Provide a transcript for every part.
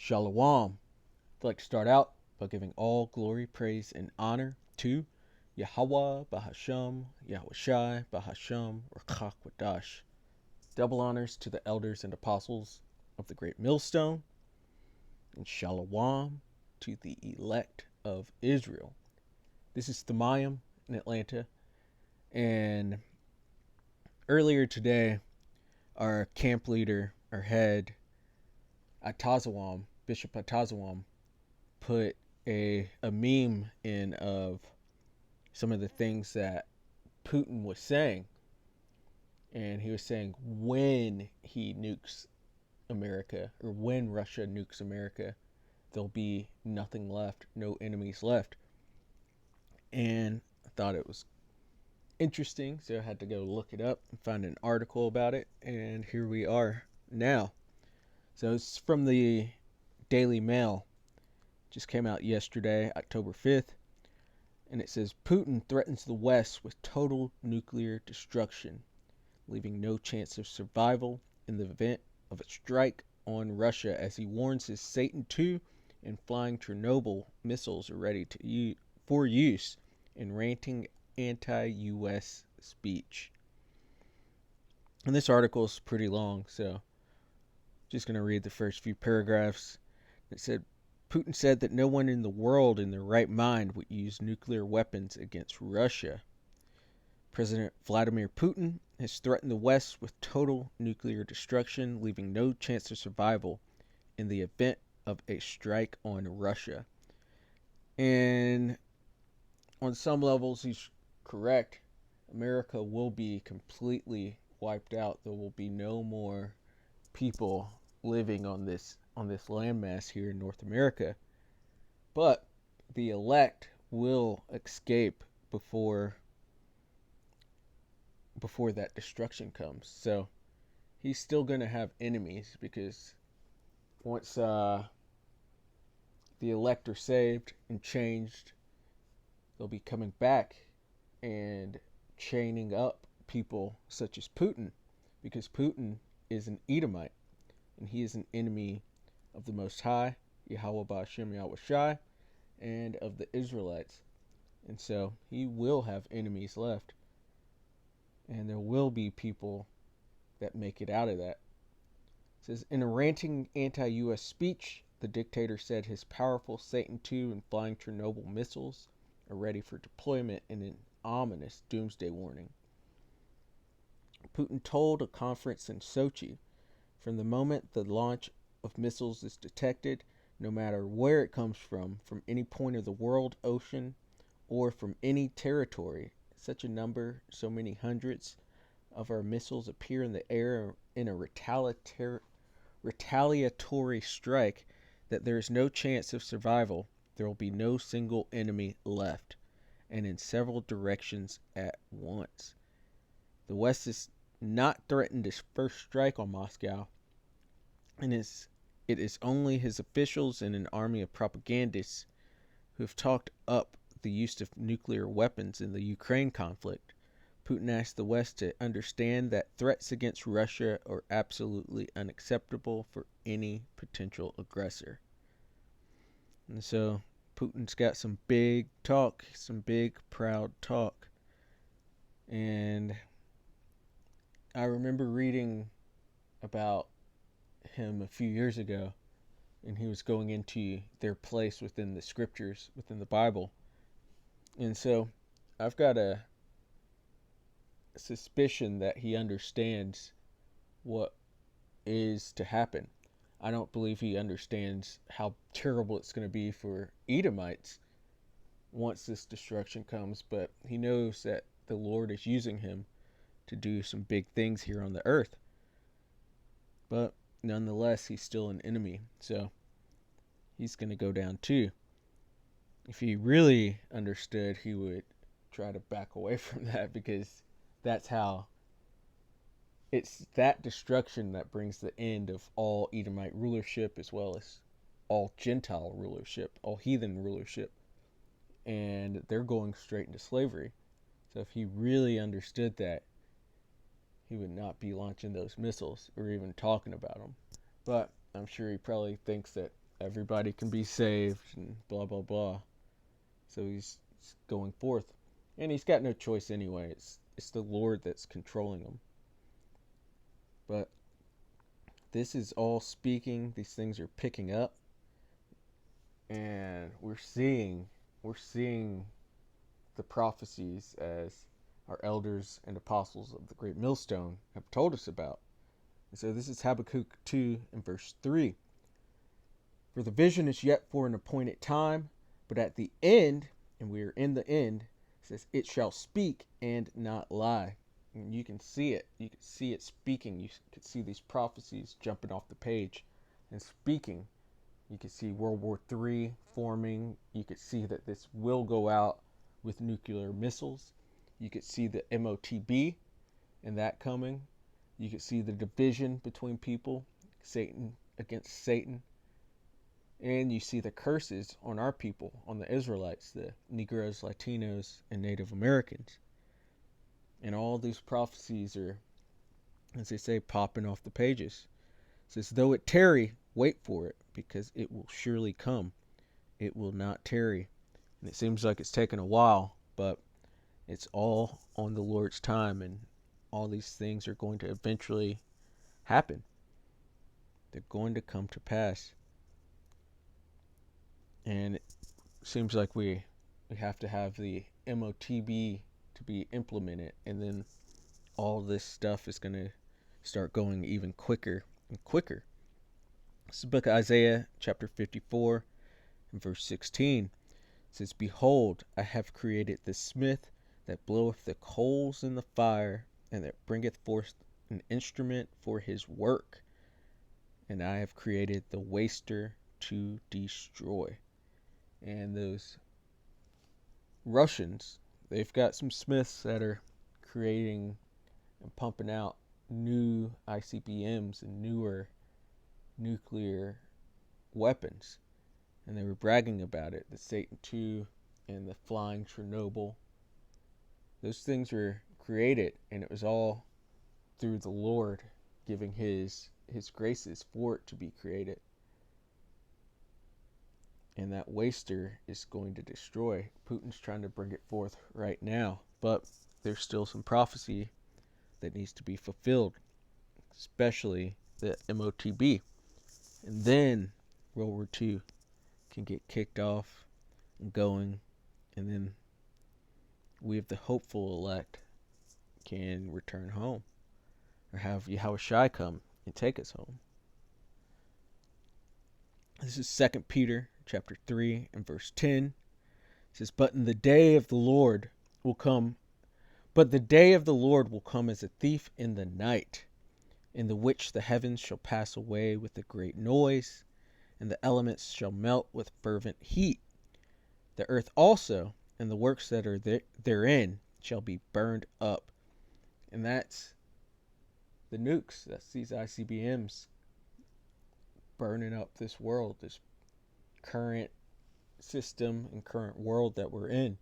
Shalom. I'd like to start out by giving all glory, praise, and honor to Yahweh, Bahasham, Yahushai, Bahasham, Rakak Wadash. Double honors to the elders and apostles of the Great Millstone, and Shalom to the elect of Israel. This is Thamayim in Atlanta, and earlier today, our camp leader, our head, Bishop Atazawam, put a meme in of some of the things that Putin was saying. And he was saying when he nukes America, or when Russia nukes America, there'll be nothing left, no enemies left. And I thought it was interesting, so I had to go look it up and find an article about it. And here we are now. So it's from the Daily Mail. Just came out yesterday, October 5th. And it says, Putin threatens the West with total nuclear destruction, leaving no chance of survival in the event of a strike on Russia, as he warns his Satan II and flying Chernobyl missiles are ready for use in ranting anti-U.S. speech. And this article is pretty long, so just going to read the first few paragraphs. It said, Putin said that no one in the world in their right mind would use nuclear weapons against Russia. President Vladimir Putin has threatened the West with total nuclear destruction, leaving no chance of survival in the event of a strike on Russia. And on some levels, he's correct. America will be completely wiped out. There will be no more people living on this landmass here in North America. But the elect will escape before that destruction comes. So he's still going to have enemies, because once the elect are saved and changed, they'll be coming back and chaining up people such as Putin, because Putin is an Edomite, and he is an enemy of the Most High, Yahweh Ba'Shem Yahushai, and of the Israelites. And so he will have enemies left. And there will be people that make it out of that. It says, in a ranting anti-U.S. speech, the dictator said his powerful Satan II and flying Chernobyl missiles are ready for deployment in an ominous doomsday warning. Putin told a conference in Sochi, from the moment the launch of missiles is detected, no matter where it comes from any point of the world, ocean, or from any territory, such a number, so many hundreds of our missiles appear in the air in a retaliatory strike, that there is no chance of survival. There will be no single enemy left, and in several directions at once. The West is not threatened to first strike on Moscow, and it is only his officials and an army of propagandists who have talked up the use of nuclear weapons in the Ukraine conflict. Putin asked the West to understand that threats against Russia are absolutely unacceptable for any potential aggressor. And so Putin's got some big talk, some big proud talk. And I remember reading about him a few years ago, and he was going into their place within the scriptures, within the Bible. And so I've got a suspicion that he understands what is to happen. I don't believe he understands how terrible it's going to be for Edomites once this destruction comes, but he knows that the Lord is using him to do some big things here on the earth. But nonetheless, he's still an enemy, so he's going to go down too. If he really understood, he would try to back away from that, because that's how it's that destruction that brings the end of all Edomite rulership, as well as all Gentile rulership, all heathen rulership. And they're going straight into slavery. So if he really understood that, he would not be launching those missiles or even talking about them. But I'm sure he probably thinks that everybody can be saved and blah blah blah. So he's going forth, and he's got no choice anyway. It's the Lord that's controlling him. But this is all speaking. These things are picking up, and we're seeing the prophecies as our elders and apostles of the great millstone have told us about. And so this is Habakkuk 2 and verse 3. For the vision is yet for an appointed time, but at the end, and we are in the end, it says, it shall speak and not lie. And you can see it. You can see it speaking. You can see these prophecies jumping off the page and speaking. You can see World War III forming. You could see that this will go out with nuclear missiles. You could see the MOTB and that coming. You could see the division between people, Satan against Satan. And you see the curses on our people, on the Israelites, the Negroes, Latinos, and Native Americans. And all these prophecies are, as they say, popping off the pages. It says, though it tarry, wait for it, because it will surely come. It will not tarry. And it seems like it's taken a while, but it's all on the Lord's time, and all these things are going to eventually happen. They're going to come to pass. And it seems like we have to have the MOTB to be implemented, and then all this stuff is going to start going even quicker and quicker. This is the book of Isaiah, chapter 54, and verse 16. It says, behold, I have created the smith that bloweth the coals in the fire, and that bringeth forth an instrument for his work. And I have created the waster to destroy. And those Russians, they've got some smiths that are creating and pumping out new ICBMs and newer nuclear weapons. And they were bragging about it, the Satan II and the flying Chernobyl. Those things were created, and it was all through the Lord giving his graces for it to be created. And that waster is going to destroy. Putin's trying to bring it forth right now, but there's still some prophecy that needs to be fulfilled, especially the MOTB. And then World War II can get kicked off and going, and then we of the hopeful elect can return home, or have Yahushua come and take us home. This is 2 Peter chapter 3 and verse 10. It says, but the day of the Lord will come as a thief in the night, in the which the heavens shall pass away with a great noise, and the elements shall melt with fervent heat. The earth also, and the works that are therein, shall be burned up. And that's the nukes. That's these ICBMs burning up this world, this current system and current world that we're in.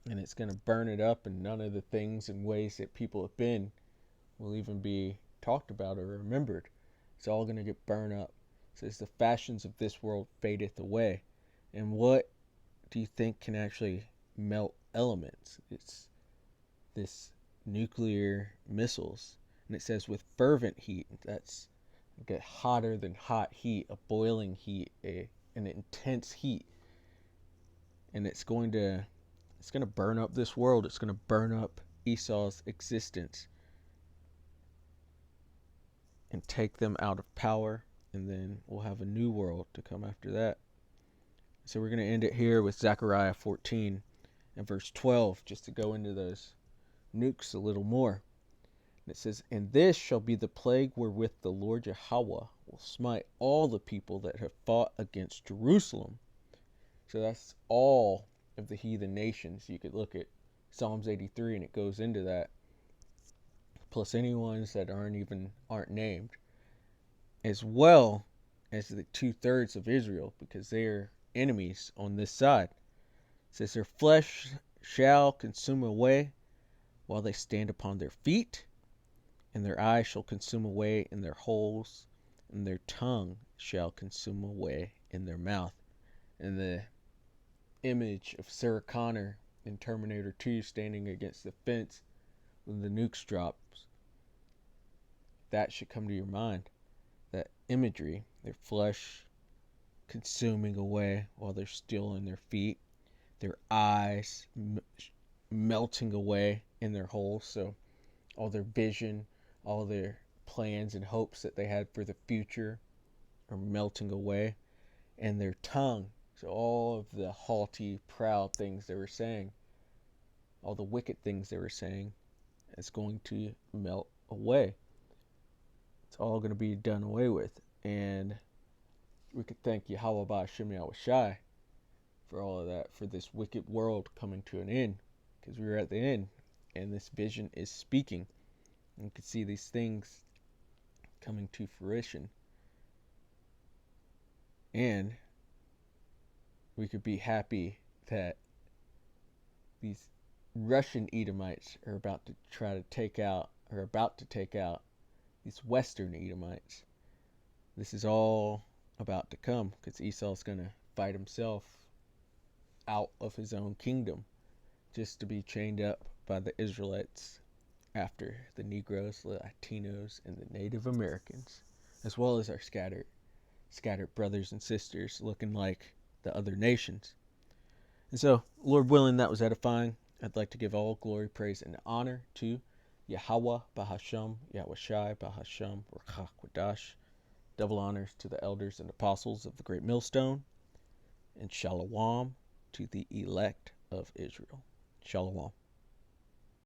And it's going to burn it up, and none of the things and ways that people have been will even be talked about or remembered. It's all going to get burned up. It says the fashions of this world fadeth away. And what do you think can actually melt elements? It's this nuclear missiles. And it says with fervent heat. That's get hotter than hot heat, a boiling heat, an intense heat. And it's going to burn up this world. It's going to burn up Esau's existence and take them out of power, and then we'll have a new world to come after that. So we're going to end it here with Zechariah 14 and verse 12, just to go into those nukes a little more. And it says, and this shall be the plague wherewith the Lord Yahweh will smite all the people that have fought against Jerusalem. So that's all of the heathen nations. You could look at Psalms 83 and it goes into that, plus any ones that aren't named, as well as the 2/3 of Israel, because they are enemies on this side. It says their flesh shall consume away while they stand upon their feet, and their eyes shall consume away in their holes, and their tongue shall consume away in their mouth. And the image of Sarah Connor in Terminator 2 standing against the fence when the nukes drops, that should come to your mind. That imagery, their flesh consuming away while they're still on their feet, their eyes melting away in their holes, so all their vision, all their plans and hopes that they had for the future are melting away, and their tongue, so all of the haughty, proud things they were saying, all the wicked things they were saying, is going to melt away. It's all going to be done away with, and we could thank Yahweh Ba'Shem Yahweh Shai for all of that, for this wicked world coming to an end, because we were at the end, and this vision is speaking. And you can see these things coming to fruition. And we could be happy that these Russian Edomites are about to take out these Western Edomites. This is all about to come, because Esau's going to fight himself out of his own kingdom just to be chained up by the Israelites after the Negroes, the Latinos, and the Native Americans, as well as our scattered brothers and sisters looking like the other nations. And so, Lord willing, that was edifying. I'd like to give all glory, praise, and honor to Yahweh Bahasham, Yahweh Shai Bahasham, Rakach Quadash. Double honors to the elders and apostles of the Great Millstone, and Shalom to the elect of Israel. Shalom.